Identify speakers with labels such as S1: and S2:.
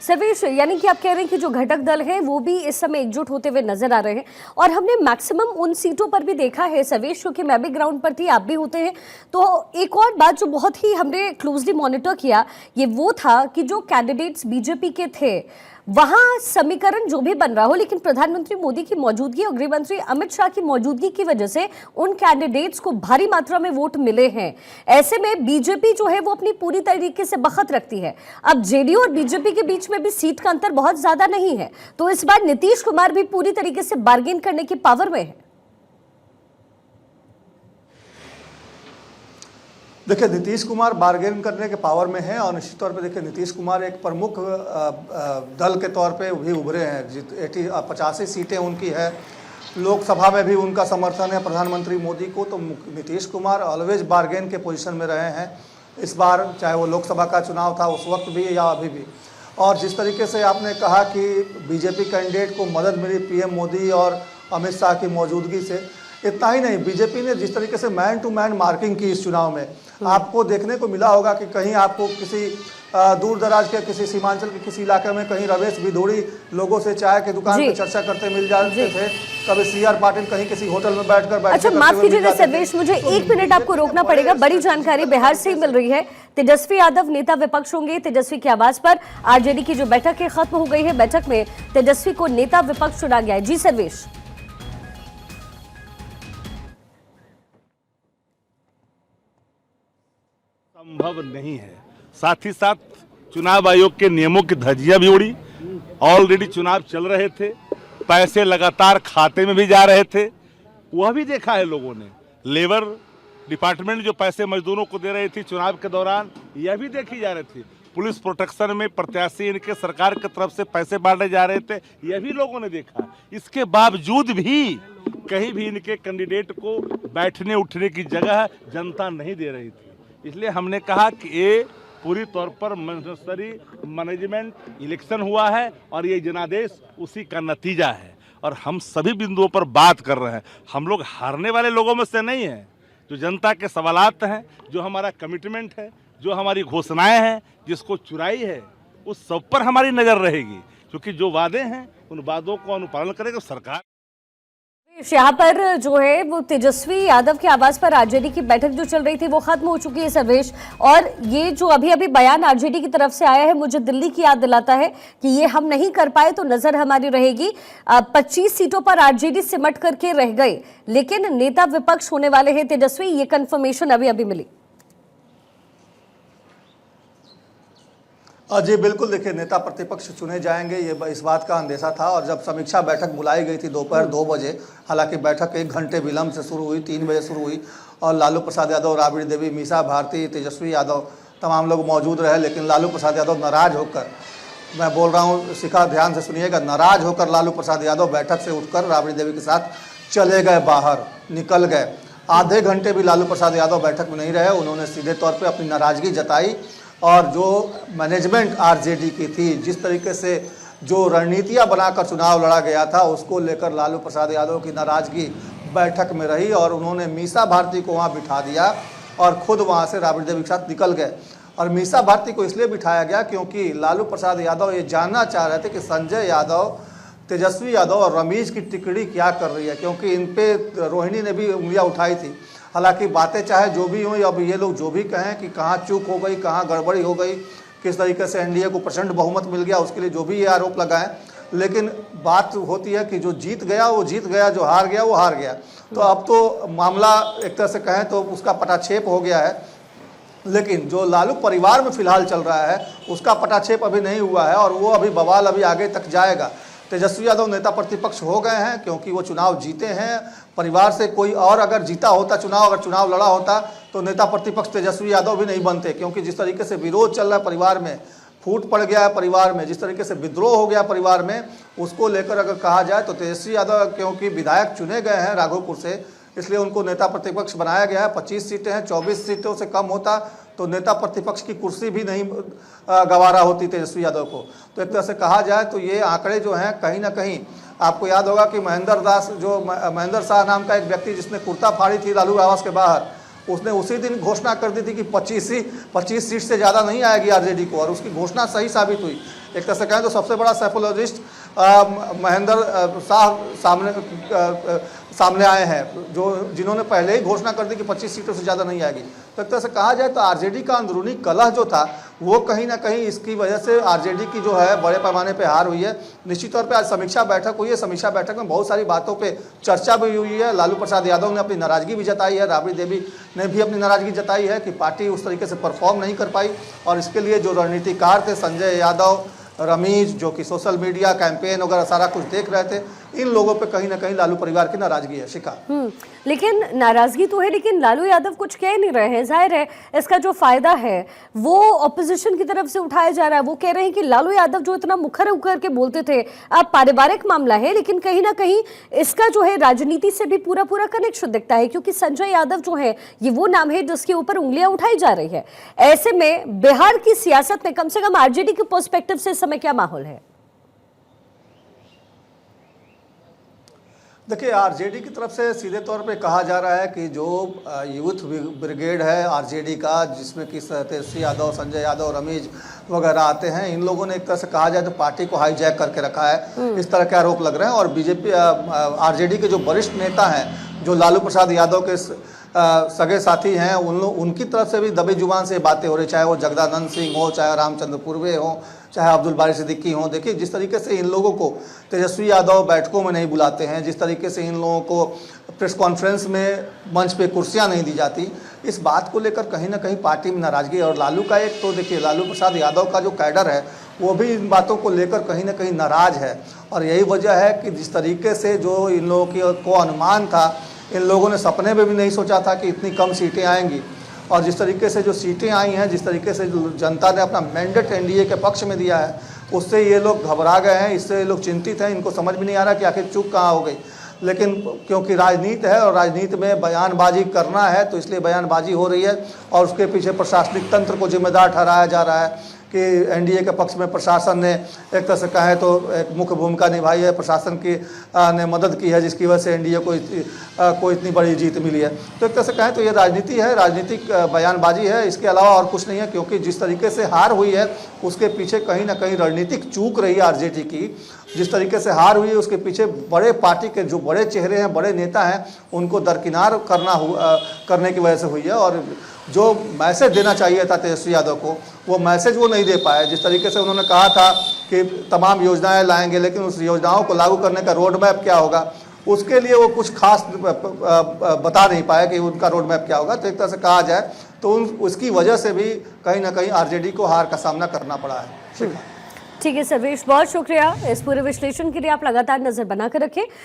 S1: सर्वेश, यानी कि आप कह रहे हैं कि जो घटक दल हैं वो भी इस समय एकजुट होते हुए नजर आ रहे हैं और हमने मैक्सिमम उन सीटों पर भी देखा है सर्वेश, क्योंकि मैं भी ग्राउंड पर थी, आप भी होते हैं। तो एक और बात जो बहुत ही हमने क्लोजली मॉनिटर किया ये वो था कि जो कैंडिडेट्स बीजेपी के थे वहां समीकरण जो भी बन रहा हो, लेकिन प्रधानमंत्री मोदी की मौजूदगी और गृह मंत्री अमित शाह की मौजूदगी की वजह से उन कैंडिडेट्स को भारी मात्रा में वोट मिले हैं। ऐसे में बीजेपी जो है वो अपनी पूरी तरीके से बखत रखती है। अब जेडीयू और बीजेपी के बीच में भी सीट का अंतर बहुत ज्यादा नहीं है, तो इस बार नीतीश कुमार भी पूरी तरीके से बार्गेन करने की पावर में है।
S2: देखिए, नीतीश कुमार बार्गेन करने के पावर में है और निश्चित तौर पे देखिए नीतीश कुमार एक प्रमुख दल के तौर पे भी उभरे हैं। 85 सीटें उनकी है, लोकसभा में भी उनका समर्थन है प्रधानमंत्री मोदी को। तो नीतीश कुमार ऑलवेज बार्गेन के पोजीशन में रहे हैं इस बार, चाहे वो लोकसभा का चुनाव था उस वक्त भी या अभी भी। और जिस तरीके से आपने कहा कि बीजेपी कैंडिडेट को मदद मिली पीएम मोदी और अमित शाह की मौजूदगी से, इतना ही नहीं, बीजेपी ने जिस तरीके से मैन टू मैन मार्किंग की इस चुनाव में, आपको देखने को मिला होगा कि कहीं आपको किसी दूर दराज के किसी सीमांचल के किसी इलाके में कहीं रमेश भिदोड़ी लोगों से चाय की दुकान पर चर्चा करते मिल जाते थे, कभी सीआर पाटिल कहीं किसी होटल में बैठकर
S1: अच्छा, माफ कीजिएगा सर्वेश, मुझे 1 मिनट आपको रोकना पड़ेगा। बड़ी जानकारी बिहार से ही मिल रही है। तेजस्वी यादव नेता विपक्ष होंगे। तेजस्वी की आवाज पर आरजेडी की जो बैठक है खत्म हो गई है। बैठक में तेजस्वी को नेता विपक्ष चुना गया है। जी सर्वेश।
S3: संभव नहीं है। साथ ही साथ चुनाव आयोग के नियमों की धज्जियां भी उड़ी। ऑलरेडी चुनाव चल रहे थे, पैसे लगातार खाते में भी जा रहे थे, वह भी देखा है लोगों ने। लेबर डिपार्टमेंट जो पैसे मजदूरों को दे रही थी चुनाव के दौरान, यह भी देखी जा रही थी। पुलिस प्रोटेक्शन में प्रत्याशी इनके सरकार की तरफ से पैसे बांटे जा रहे थे, यह भी लोगों ने देखा। इसके बावजूद भी कहीं भी इनके कैंडिडेट को बैठने उठने की जगह जनता नहीं दे रही थी। इसलिए हमने कहा कि ये पूरी तौर पर मनसरी मैनेजमेंट इलेक्शन हुआ है और ये जनादेश उसी का नतीजा है। और हम सभी बिंदुओं पर बात कर रहे हैं। हम लोग हारने वाले लोगों में से नहीं हैं। जो जनता के सवालात हैं, जो हमारा कमिटमेंट है, जो हमारी घोषणाएं हैं, जिसको चुराई है, उस सब पर हमारी नज़र रहेगी। क्योंकि जो वादे हैं उन वादों को अनुपालन करेगी सरकार।
S1: यहाँ पर जो है वो तेजस्वी यादव के आवाज पर आरजेडी की बैठक जो चल रही थी वो खत्म हो चुकी है सर्वेश। और ये जो अभी अभी बयान आरजेडी की तरफ से आया है मुझे दिल्ली की याद दिलाता है कि ये हम नहीं कर पाए तो नजर हमारी रहेगी। 25 सीटों पर आरजेडी सिमट करके रह गए, लेकिन नेता विपक्ष होने वाले हैं तेजस्वी, ये कंफर्मेशन अभी अभी मिली।
S2: जी बिल्कुल, देखिए नेता प्रतिपक्ष चुने जाएंगे ये इस बात का अंदेशा था। और जब समीक्षा बैठक बुलाई गई थी दोपहर 2 बजे, हालांकि बैठक 1 घंटे विलंब से शुरू हुई, 3 बजे शुरू हुई और लालू प्रसाद यादव, राबड़ी देवी, मीसा भारती, तेजस्वी यादव तमाम लोग मौजूद रहे। लेकिन लालू प्रसाद यादव नाराज होकर, मैं बोल रहा हूँ शिखा ध्यान से सुनिएगा, नाराज होकर लालू प्रसाद यादव बैठक से उठकर राबड़ी देवी के साथ चले गए, बाहर निकल गए। आधे घंटे भी लालू प्रसाद यादव बैठक में नहीं रहे। उन्होंने सीधे तौर पर अपनी नाराजगी जताई और जो मैनेजमेंट आरजेडी की थी, जिस तरीके से जो रणनीतियां बनाकर चुनाव लड़ा गया था, उसको लेकर लालू प्रसाद यादव की नाराजगी बैठक में रही और उन्होंने मीसा भारती को वहां बिठा दिया और खुद वहां से राबड़ी देवी के साथ निकल गए। और मीसा भारती को इसलिए बिठाया गया क्योंकि लालू प्रसाद यादव ये जानना चाह रहे थे कि संजय यादव, तेजस्वी यादव और रमेश की टिकड़ी क्या कर रही है, क्योंकि इन पे रोहिणी ने भी उंगलियाँ उठाई थी। हालांकि बातें चाहे जो भी हुई, अब ये लोग जो भी कहें कि कहाँ चूक हो गई, कहाँ गड़बड़ी हो गई, किस तरीके से एनडीए को प्रचंड बहुमत मिल गया, उसके लिए जो भी ये आरोप लगाएं, लेकिन बात होती है कि जो जीत गया वो जीत गया, जो हार गया वो हार गया। तो अब तो मामला एक तरह से कहें तो उसका पटाक्षेप हो गया है। लेकिन जो लालू परिवार में फिलहाल चल रहा है उसका पटाक्षेप अभी नहीं हुआ है और वो अभी बवाल अभी आगे तक जाएगा। तेजस्वी यादव नेता प्रतिपक्ष हो गए हैं क्योंकि वो चुनाव जीते हैं। परिवार से कोई और अगर जीता होता चुनाव, अगर चुनाव लड़ा होता तो नेता प्रतिपक्ष तेजस्वी यादव भी नहीं बनते, क्योंकि जिस तरीके से विरोध चल रहा है परिवार में, फूट पड़ गया है परिवार में, जिस तरीके से विद्रोह हो गया परिवार में, उसको लेकर अगर कहा जाए तो तेजस्वी यादव क्योंकि विधायक चुने गए हैं राघोपुर से, इसलिए उनको नेता प्रतिपक्ष बनाया गया है। 25 सीटें हैं, 24 सीटों से कम होता तो नेता प्रतिपक्ष की कुर्सी भी नहीं गंवारा होती तेजस्वी यादव को। तो एक तरह से कहा जाए तो ये आंकड़े जो हैं कहीं ना कहीं, आपको याद होगा कि महेंद्र शाह नाम का एक व्यक्ति जिसने कुर्ता फाड़ी थी लालू आवास के बाहर, उसने उसी दिन घोषणा कर दी थी कि 25 सीट से ज़्यादा नहीं आएगी आरजेडी को, और उसकी घोषणा सही साबित हुई। एक तरह से कहें तो सबसे बड़ा साइकोलॉजिस्ट महेंद्र शाह सामने आए हैं, जिन्होंने पहले ही घोषणा कर दी कि 25 सीटों से ज़्यादा नहीं आएगी। तो एक तरह से कहा जाए तो आरजेडी का अंदरूनी कलह जो था वो कहीं ना कहीं इसकी वजह से आरजेडी की जो है बड़े पैमाने पे हार हुई है। निश्चित तौर पे आज समीक्षा बैठक हुई है, समीक्षा बैठक में बहुत सारी बातों पे चर्चा भी हुई है। लालू प्रसाद यादव ने अपनी नाराज़गी भी जताई है, राबड़ी देवी ने भी अपनी नाराज़गी जताई है कि पार्टी उस तरीके से परफॉर्म नहीं कर पाई, और इसके लिए जो रणनीतिकार थे संजय यादव, रमीज, जो कि सोशल मीडिया कैंपेन वगैरह सारा कुछ देख रहे थे, इन लोगों पे कहीं ना कहीं लालू परिवार की नाराजगी है। शिखा,
S1: लेकिन नाराजगी तो है, लेकिन लालू यादव कुछ कह नहीं रहे हैं। जाहिर है इसका जो फायदा है वो ऑपोजिशन की तरफ से उठाया जा रहा है। वो कह रहे हैं कि लालू यादव जो इतना मुखर होकर के बोलते थे, अब पारिवारिक मामला है, लेकिन कहीं ना कहीं इसका जो है राजनीति से भी पूरा पूरा कनेक्शन दिखता है, क्योंकि संजय यादव जो है ये वो नाम है जिसके ऊपर उंगलियां उठाई जा रही है। ऐसे में बिहार की सियासत में कम से कम आरजेडी के पर्सपेक्टिव से इस समय क्या माहौल है?
S2: देखिए, आरजेडी की तरफ से सीधे तौर पे कहा जा रहा है कि जो यूथ ब्रिगेड है आरजेडी का, जिसमें कि तेजस्वी यादव, संजय यादव, रमीज वगैरह आते हैं, इन लोगों ने एक तरह से कहा जाए तो पार्टी को हाईजैक करके रखा है, इस तरह के आरोप लग रहे हैं। और बीजेपी आरजेडी के जो वरिष्ठ नेता हैं, जो लालू प्रसाद यादव के सगे साथी हैं, उनकी तरफ से भी दबी जुबान से बातें हो रही, चाहे वो जगदानंद सिंह हो, चाहे रामचंद्र पूर्वे हो, चाहे अब्दुल बारी सिद्दीकी हो। देखिए, जिस तरीके से इन लोगों को तेजस्वी यादव बैठकों में नहीं बुलाते हैं, जिस तरीके से इन लोगों को प्रेस कॉन्फ्रेंस में मंच पे कुर्सियां नहीं दी जाती, इस बात को लेकर कहीं ना कहीं पार्टी में नाराजगी है। और लालू का एक तो देखिए, लालू प्रसाद यादव का जो कैडर है वो भी इन बातों को लेकर कहीं ना कहीं नाराज है, और यही वजह है कि जिस तरीके से जो इन लोगों को अनुमान था, इन लोगों ने सपने में भी नहीं सोचा था कि इतनी कम सीटें आएंगी, और जिस तरीके से जो सीटें आई हैं, जिस तरीके से जनता ने अपना मैंडेट एनडीए के पक्ष में दिया है, उससे ये लोग घबरा गए हैं, इससे ये लोग चिंतित हैं। इनको समझ में नहीं आ रहा कि आखिर चूक कहाँ हो गई, लेकिन क्योंकि राजनीति है और राजनीति में बयानबाजी करना है, तो इसलिए बयानबाजी हो रही है, और उसके पीछे प्रशासनिक तंत्र को जिम्मेदार ठहराया जा रहा है कि एनडीए के पक्ष में प्रशासन ने एक तरह से कहें तो एक मुख्य भूमिका निभाई है, प्रशासन की ने मदद की है, जिसकी वजह से एनडीए को इतनी बड़ी जीत मिली है। तो एक तरह से कहें तो ये राजनीति है, राजनीतिक बयानबाजी है, इसके अलावा और कुछ नहीं है। क्योंकि जिस तरीके से हार हुई है उसके पीछे कहीं ना कहीं रणनीतिक चूक रही है आरजेडी की। जिस तरीके से हार हुई है उसके पीछे बड़े पार्टी के जो बड़े चेहरे हैं, बड़े नेता हैं, उनको दरकिनार करने की वजह से हुई है। और जो मैसेज देना चाहिए था तेजस्वी यादव को, वो मैसेज वो नहीं दे पाए। जिस तरीके से उन्होंने कहा था कि तमाम योजनाएं लाएंगे, लेकिन उस योजनाओं को लागू करने का रोड मैप क्या होगा, उसके लिए वो कुछ खास बता नहीं पाए कि उनका रोड मैप क्या होगा। तो एक तरह से कहा जाए तो उसकी वजह से भी कहीं ना कहीं आरजेडी को हार का सामना करना पड़ा है।
S1: ठीक है सर्वेश, बहुत शुक्रिया इस पूरे विश्लेषण के लिए। आप लगातार नजर बनाकर रखें।